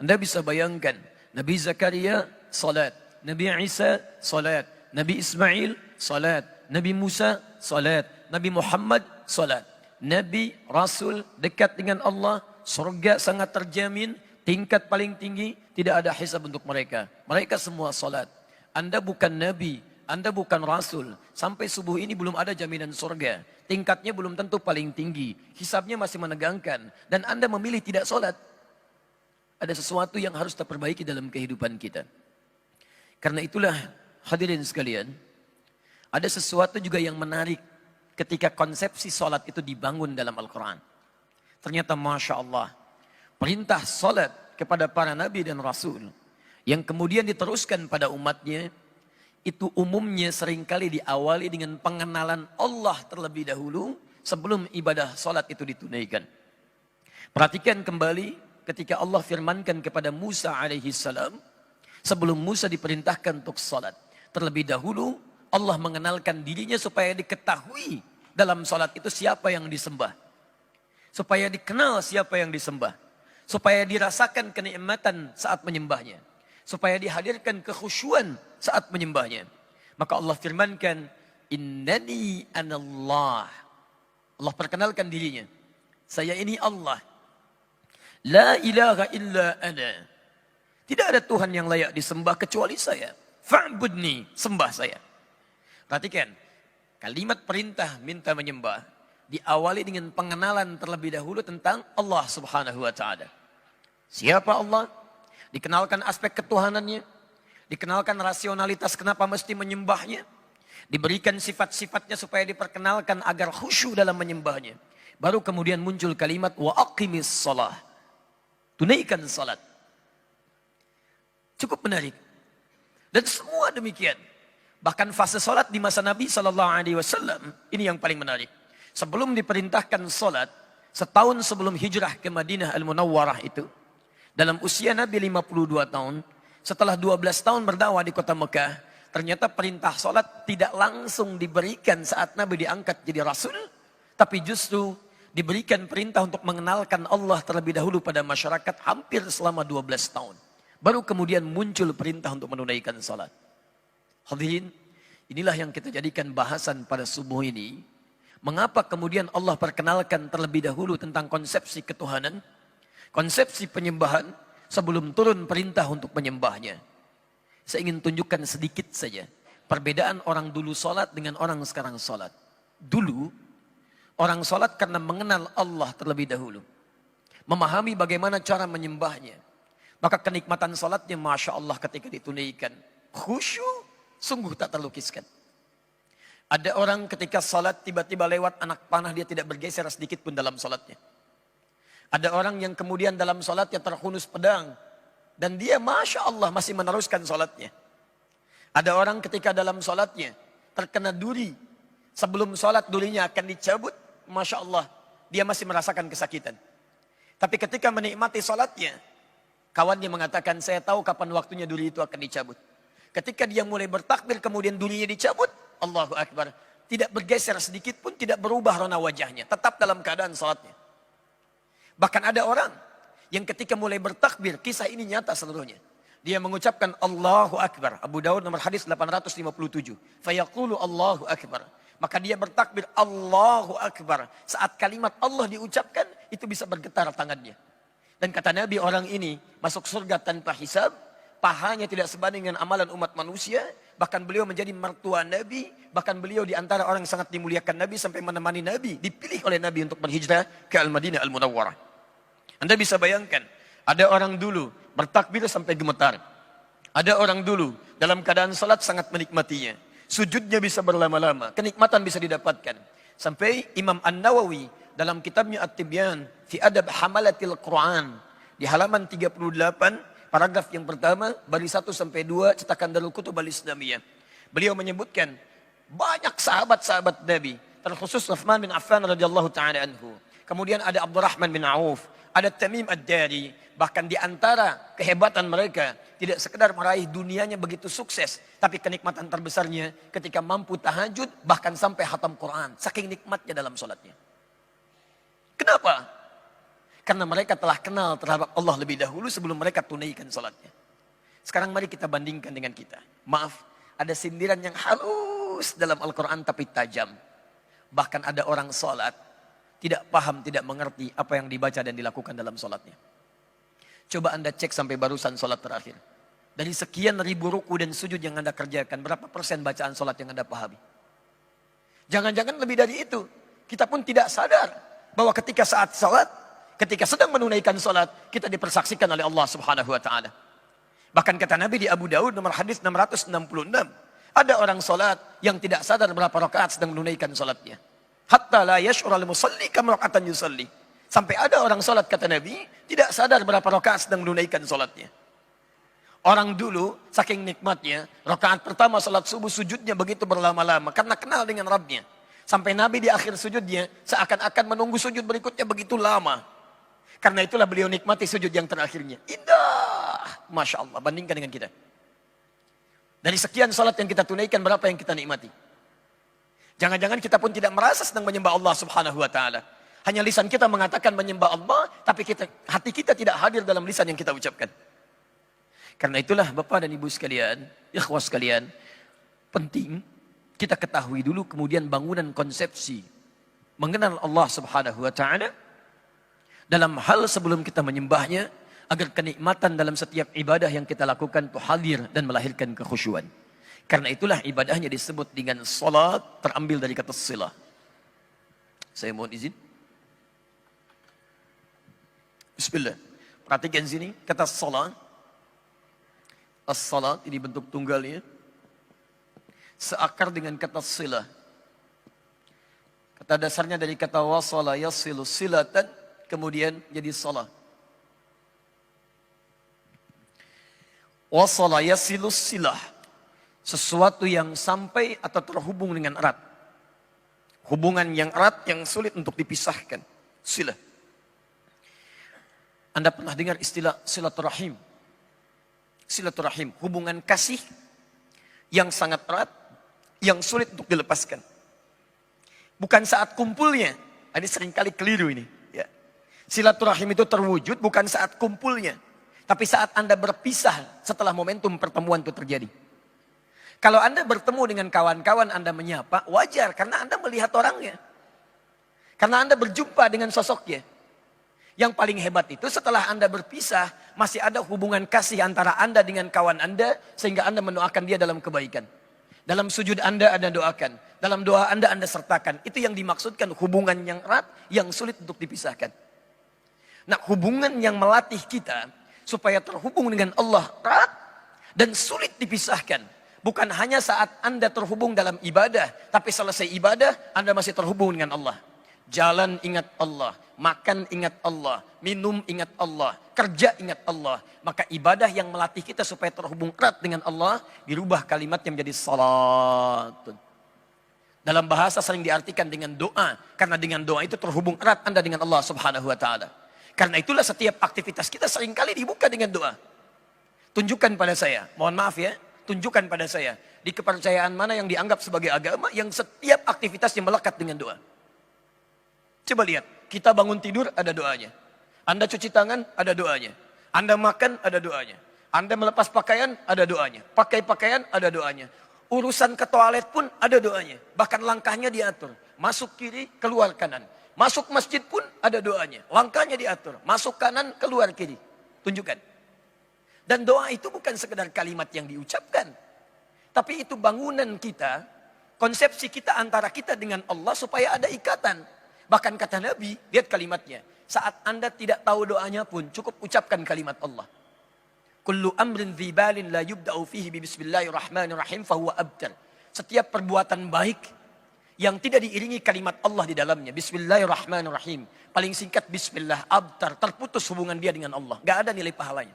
Anda bisa bayangkan, Nabi Zakaria, salat. Nabi Isa, salat. Nabi Ismail, salat. Nabi Musa, salat. Nabi Muhammad, salat. Nabi, Rasul, dekat dengan Allah, surga sangat terjamin, tingkat paling tinggi, tidak ada hisab untuk mereka. Mereka semua salat. Anda bukan Nabi, Anda bukan Rasul. Sampai subuh ini belum ada jaminan surga. Tingkatnya belum tentu paling tinggi. Hisabnya masih menegangkan. Dan Anda memilih tidak salat. Ada sesuatu yang harus kita perbaiki dalam kehidupan kita. Karena itulah hadirin sekalian, ada sesuatu juga yang menarik ketika konsepsi salat itu dibangun dalam Al-Quran. Ternyata Masya Allah, perintah salat kepada para nabi dan rasul yang kemudian diteruskan pada umatnya, itu umumnya seringkali diawali dengan pengenalan Allah terlebih dahulu sebelum ibadah salat itu ditunaikan. Perhatikan kembali ketika Allah firmankan kepada Musa alaihi salam, sebelum Musa diperintahkan untuk salat, terlebih dahulu Allah mengenalkan dirinya supaya diketahui dalam salat itu siapa yang disembah. Supaya dikenal siapa yang disembah. Supaya dirasakan kenikmatan saat menyembahnya. Supaya dihadirkan kekhusyuan saat menyembahnya. Maka Allah firmankan, Innani anallah. Allah perkenalkan dirinya. Saya ini Allah. La ilaha illa ana. Tidak ada Tuhan yang layak disembah kecuali saya. Fa'budni, sembah saya. Perhatikan, kalimat perintah minta menyembah diawali dengan pengenalan terlebih dahulu tentang Allah Subhanahu wa taala. Siapa Allah? Dikenalkan aspek ketuhanannya, dikenalkan rasionalitas kenapa mesti menyembahnya, diberikan sifat-sifatnya supaya diperkenalkan agar khusyuk dalam menyembahnya. Baru kemudian muncul kalimat wa aqimis shalah. Tunaikan salat. Cukup menarik. Dan semua demikian. Bahkan fase salat di masa Nabi SAW, ini yang paling menarik. Sebelum diperintahkan salat, setahun sebelum hijrah ke Madinah Al-Munawwarah itu, dalam usia Nabi 52 tahun, setelah 12 tahun berdakwah di kota Mekah, ternyata perintah salat tidak langsung diberikan saat Nabi diangkat jadi Rasul, tapi justru diberikan perintah untuk mengenalkan Allah terlebih dahulu pada masyarakat hampir selama 12 tahun. Baru kemudian muncul perintah untuk menunaikan salat. Hadirin, inilah yang kita jadikan bahasan pada subuh ini. Mengapa kemudian Allah perkenalkan terlebih dahulu tentang konsepsi ketuhanan, konsepsi penyembahan sebelum turun perintah untuk menyembahnya. Saya ingin tunjukkan sedikit saja perbedaan orang dulu salat dengan orang sekarang salat. Dulu orang salat karena mengenal Allah terlebih dahulu, memahami bagaimana cara menyembahnya, maka kenikmatan salatnya Masya Allah ketika ditunaikan khusyuk sungguh tak terlukiskan. Ada orang ketika salat tiba-tiba lewat anak panah, dia tidak bergeser sedikit pun dalam salatnya. Ada orang yang kemudian dalam salatnya terhunus pedang dan dia Masya Allah masih meneruskan salatnya. Ada orang ketika dalam salatnya terkena duri, sebelum salat durinya akan dicabut, Masya Allah dia masih merasakan kesakitan. Tapi ketika menikmati salatnya, kawannya mengatakan, saya tahu kapan waktunya duri itu akan dicabut. Ketika dia mulai bertakbir kemudian durinya dicabut, Allahu Akbar, tidak bergeser sedikit pun, tidak berubah rona wajahnya, tetap dalam keadaan salatnya. Bahkan ada orang yang ketika mulai bertakbir, kisah ini nyata seluruhnya. Dia mengucapkan Allahu Akbar. Abu Daud nomor hadis 857. Fayaqulu Allahu Akbar. Maka dia bertakbir Allahu Akbar. Saat kalimat Allah diucapkan, itu bisa bergetar tangannya. Dan kata Nabi, orang ini masuk surga tanpa hisab. Pahanya tidak sebanding dengan amalan umat manusia. Bahkan beliau menjadi mertua Nabi. Bahkan beliau di antara orang yang sangat dimuliakan Nabi sampai menemani Nabi. Dipilih oleh Nabi untuk berhijrah ke Al-Madinah Al-Munawwarah. Anda bisa bayangkan, ada orang dulu bertakbir sampai gemetar. Ada orang dulu dalam keadaan salat sangat menikmatinya. Sujudnya bisa berlama-lama, kenikmatan bisa didapatkan. Sampai Imam An-Nawawi dalam kitabnya At-Tibyan fi Adab Hamalatil Quran di halaman 38, paragraf yang pertama, baris 1 sampai 2, cetakan Darul Kutub Al-Islamiyah. Beliau menyebutkan banyak sahabat-sahabat Nabi, terkhusus Utsman bin Affan radhiyallahu taala anhu. Kemudian ada Abdurrahman bin Auf, ada Tamim Ad-Dari. Bahkan di antara kehebatan mereka, tidak sekedar meraih dunianya begitu sukses, tapi kenikmatan terbesarnya ketika mampu tahajud, bahkan sampai khatam Quran. Saking nikmatnya dalam sholatnya. Kenapa? Karena mereka telah kenal terhadap Allah lebih dahulu sebelum mereka tunaikan salatnya. Sekarang mari kita bandingkan dengan kita. Maaf, ada sindiran yang halus dalam Al-Quran tapi tajam. Bahkan ada orang salat, tidak paham, tidak mengerti apa yang dibaca dan dilakukan dalam salatnya. Coba Anda cek sampai barusan salat terakhir. Dari sekian ribu ruku dan sujud yang Anda kerjakan, berapa persen bacaan salat yang Anda pahami? Jangan-jangan lebih dari itu. Kita pun tidak sadar bahwa ketika saat salat, ketika sedang menunaikan salat, kita dipersaksikan oleh Allah Subhanahu wa taala. Bahkan kata Nabi di Abu Daud nomor hadis 666, ada orang salat yang tidak sadar berapa rakaat sedang menunaikan salatnya. Hatta la yash'ur al-musalli kam raka'atan yusalli. Sampai ada orang salat kata Nabi tidak sadar berapa rakaat sedang menunaikan salatnya. Orang dulu saking nikmatnya, rakaat pertama salat subuh sujudnya begitu berlama-lama karena kenal dengan Rabbnya. Sampai Nabi di akhir sujudnya seakan-akan menunggu sujud berikutnya begitu lama. Karena itulah beliau nikmati sujud yang terakhirnya. Indah. Masya Allah. Bandingkan dengan kita. Dari sekian salat yang kita tunaikan, berapa yang kita nikmati? Jangan-jangan kita pun tidak merasa sedang menyembah Allah Subhanahu wa taala. Hanya lisan kita mengatakan menyembah Allah, tapi hati kita tidak hadir dalam lisan yang kita ucapkan. Karena itulah Bapak dan Ibu sekalian, ikhwah sekalian, penting kita ketahui dulu kemudian bangunan konsepsi mengenal Allah Subhanahu wa taala dalam hal sebelum kita menyembahnya, agar kenikmatan dalam setiap ibadah yang kita lakukan itu hadir dan melahirkan kekhusyuan. Karena itulah ibadahnya disebut dengan salat, terambil dari kata silah. Saya mohon izin. Bismillah. Perhatikan sini, kata salat. As-salat ini bentuk tunggalnya. Seakar dengan kata silah. Kata dasarnya dari kata wasala yasilu silatan, kemudian jadi salat. Wasala yasilus silah. Sesuatu yang sampai atau terhubung dengan erat. Hubungan yang erat yang sulit untuk dipisahkan. Silah. Anda pernah dengar istilah silaturahim? Silaturahim. Hubungan kasih yang sangat erat, yang sulit untuk dilepaskan. Bukan saat kumpulnya. Ini seringkali keliru ini. Ya. Silaturahim itu terwujud bukan saat kumpulnya. Tapi saat Anda berpisah setelah momentum pertemuan itu terjadi. Kalau Anda bertemu dengan kawan-kawan Anda menyapa, wajar karena Anda melihat orangnya. Karena Anda berjumpa dengan sosoknya. Yang paling hebat itu setelah Anda berpisah, masih ada hubungan kasih antara Anda dengan kawan Anda, sehingga Anda mendoakan dia dalam kebaikan. Dalam sujud Anda doakan. Dalam doa Anda sertakan. Itu yang dimaksudkan hubungan yang erat, yang sulit untuk dipisahkan. Nah, hubungan yang melatih kita supaya terhubung dengan Allah erat dan sulit dipisahkan. Bukan hanya saat Anda terhubung dalam ibadah, tapi selesai ibadah Anda masih terhubung dengan Allah. Jalan ingat Allah, makan ingat Allah, minum ingat Allah, kerja ingat Allah. Maka ibadah yang melatih kita supaya terhubung erat dengan Allah, dirubah kalimatnya menjadi salat. Dalam bahasa sering diartikan dengan doa, karena dengan doa itu terhubung erat Anda dengan Allah Subhanahu wa taala. Karena itulah setiap aktivitas kita seringkali dibuka dengan doa. Tunjukkan pada saya, mohon maaf ya, tunjukkan pada saya. Di kepercayaan mana yang dianggap sebagai agama yang setiap aktivitasnya melekat dengan doa. Coba lihat, kita bangun tidur ada doanya. Anda cuci tangan ada doanya. Anda makan ada doanya. Anda melepas pakaian ada doanya. Pakai pakaian ada doanya. Urusan ke toilet pun ada doanya. Bahkan langkahnya diatur. Masuk kiri, keluar kanan. Masuk masjid pun ada doanya. Langkahnya diatur. Masuk kanan, keluar kiri. Tunjukkan. Dan doa itu bukan sekedar kalimat yang diucapkan. Tapi itu bangunan kita. Konsepsi kita antara kita dengan Allah supaya ada ikatan. Bahkan kata Nabi, lihat kalimatnya. Saat Anda tidak tahu doanya pun, cukup ucapkan kalimat Allah. Kullu amrin dhibalin la yubda'u fihi bismillahirrahmanirrahim fahuwa abtar. Setiap perbuatan baik yang tidak diiringi kalimat Allah di dalamnya. Bismillahirrahmanirrahim. Paling singkat bismillah, abtar. Terputus hubungan dia dengan Allah. Gak ada nilai pahalanya.